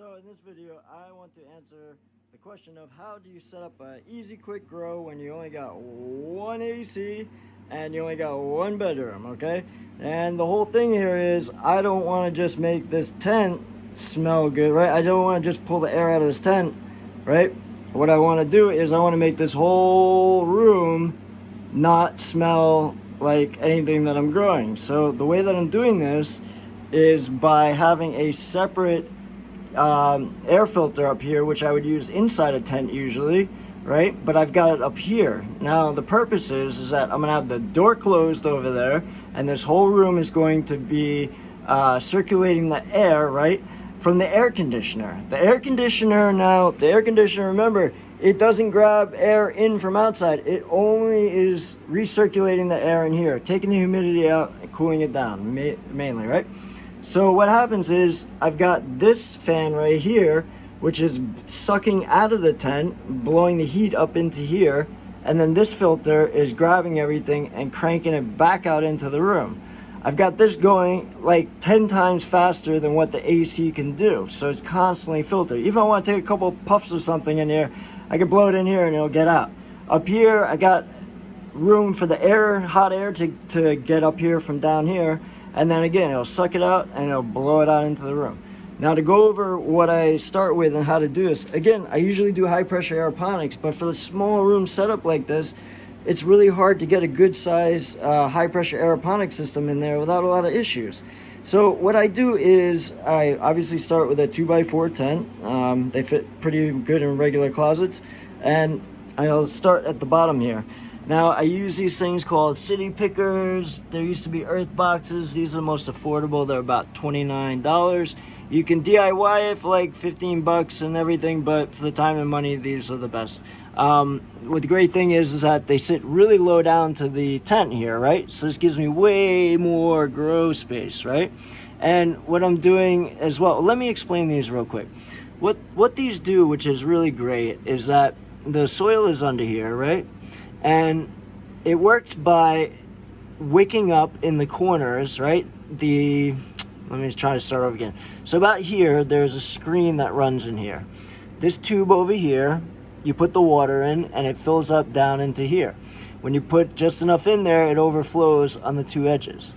So in this video, I want to answer the question of how do you set up an easy quick grow when you only got one AC and you only got one bedroom, okay? And the whole thing here is I don't want to just make this tent smell good, right? I don't want to just pull the air out of this tent, right? What I want to do is I want to make this whole room not smell like anything that I'm growing. So the way that I'm doing this is by having a separate air filter up here, which I would use inside a tent usually, right? But I've got it up here. Now the purpose is that I'm gonna have the door closed over there, and this whole room is going to be circulating the air, right, from the air conditioner. The air conditioner, remember, it doesn't grab air in from outside. It only is recirculating the air in here, taking the humidity out and cooling it down, mainly, right? So what happens is I've got this fan right here, which is sucking out of the tent, blowing the heat up into here, and then this filter is grabbing everything and cranking it back out into the room. I've got this going like 10 times faster than what the AC can do, so it's constantly filtered. Even if I want to take a couple puffs or something in here, I can blow it in here and it'll get out. Up here, I got room for the air, hot air to get up here from down here. And then again, it'll suck it out and it'll blow it out into the room. Now to go over what I start with and how to do this, again, I usually do high pressure aeroponics, but for the small room setup like this, it's really hard to get a good size high pressure aeroponic system in there without a lot of issues. So what I do is I obviously start with a 2x4 tent. They fit pretty good in regular closets, and I'll start at the bottom here. Now, I use these things called city pickers. There used to be earth boxes. These are the most affordable. They're about $29. You can DIY it for like 15 bucks and everything, but for the time and money, these are the best. What the great thing is that they sit really low down to the tent here, right? So this gives me way more grow space, right? And what I'm doing as well, let me explain these real quick. What these do, which is really great, is that the soil is under here, right? And it works by wicking up in the corners, right? Let me try to start over again. So about here, there's a screen that runs in here. This tube over here, you put the water in and it fills up down into here. When you put just enough in there, it overflows on the two edges.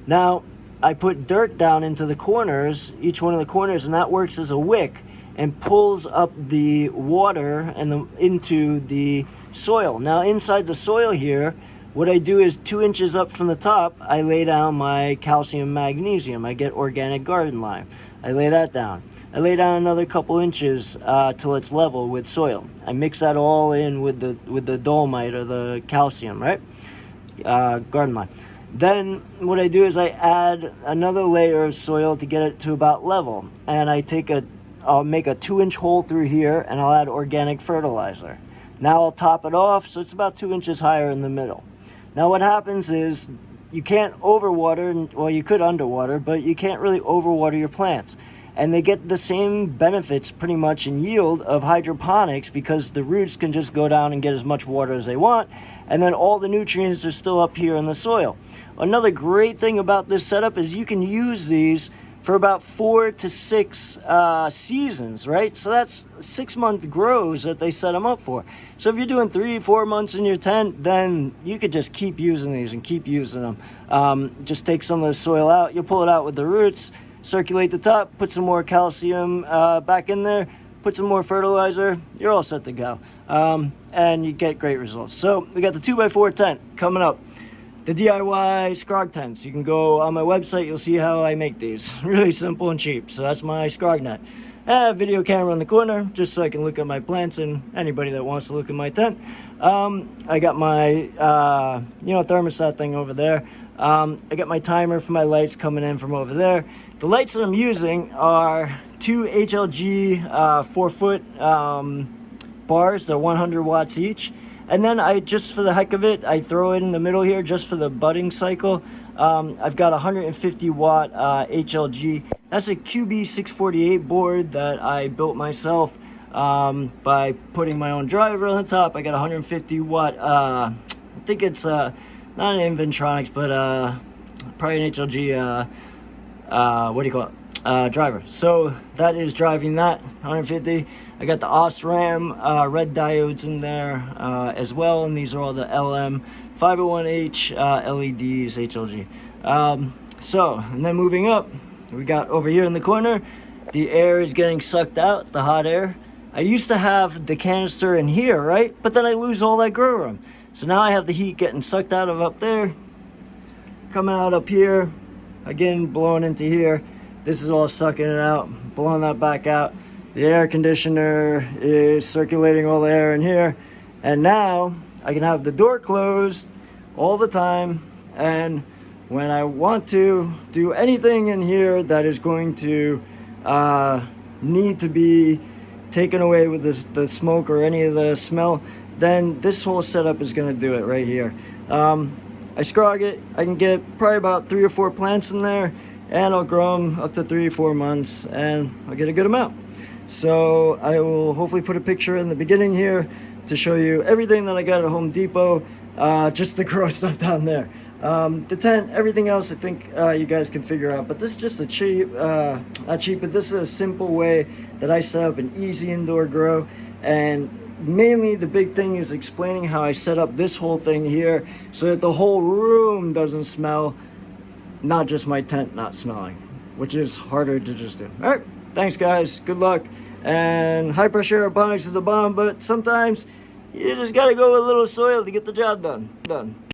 Now, I put dirt down into the corners, each one of the corners, and that works as a wick and pulls up the water into the soil. Now inside the soil here, what I do is 2 inches up from the top, I lay down my calcium magnesium. I get organic garden lime. I lay that down. I lay down another couple inches till it's level with soil. I mix that all in with the dolomite or the calcium, right? Garden lime. Then what I do is I add another layer of soil to get it to about level, and I'll make a 2-inch hole through here, and I'll add organic fertilizer. Now I'll top it off, so it's about 2 inches higher in the middle. Now what happens is you can't overwater, well, you could underwater, but you can't really overwater your plants. And they get the same benefits pretty much in yield of hydroponics because the roots can just go down and get as much water as they want, and then all the nutrients are still up here in the soil. Another great thing about this setup is you can use these for about 4 to 6 seasons, right? So that's 6-month grows that they set them up for. So if you're doing 3-4 months in your tent, then you could just keep using these and keep using them. Just take some of the soil out, you'll pull it out with the roots, circulate the top, put some more calcium back in there, put some more fertilizer, you're all set to go. And you get great results. So we got the 2x4 tent coming up. The DIY Scrog tents. You can go on my website, you'll see how I make these. Really simple and cheap. So that's my Scrog net. Video camera in the corner, just so I can look at my plants and anybody that wants to look at my tent. I got my thermostat thing over there. I got my timer for my lights coming in from over there. The lights that I'm using are 2 HLG 4-foot bars. They're 100 watts each. And then I, just for the heck of it, I throw it in the middle here just for the budding cycle. I've got a 150 watt HLG. That's a QB648 board that I built myself by putting my own driver on the top. I got a 150 watt, I think it's not an Inventronics, but probably an HLG what do you call it? Driver. So that is driving that 150. I got the OSRAM red diodes in there as well, and these are all the LM 501H LEDs, HLG. So, and then moving up, we got over here in the corner, the air is getting sucked out, the hot air. I used to have the canister in here, right? But then I lose all that grow room. So now I have the heat getting sucked out of up there, coming out up here, again blowing into here. This is all sucking it out, blowing that back out. The air conditioner is circulating all the air in here. And now I can have the door closed all the time. And when I want to do anything in here that is going to need to be taken away with the smoke or any of the smell, then this whole setup is going to do it right here. I scrog it. I can get probably about 3 or 4 plants in there, and I'll grow them up to 3 or 4 months, and I'll get a good amount. So I will hopefully put a picture in the beginning here to show you everything that I got at Home Depot, just to grow stuff down there. The tent, everything else, I think you guys can figure out. But this is just a cheap, not cheap, but this is a simple way that I set up an easy indoor grow. And mainly the big thing is explaining how I set up this whole thing here so that the whole room doesn't smell, not just my tent not smelling, which is harder to just do. All right, thanks guys, good luck. And high pressure aeroponics is the bomb, but sometimes you just gotta go with a little soil to get the job done.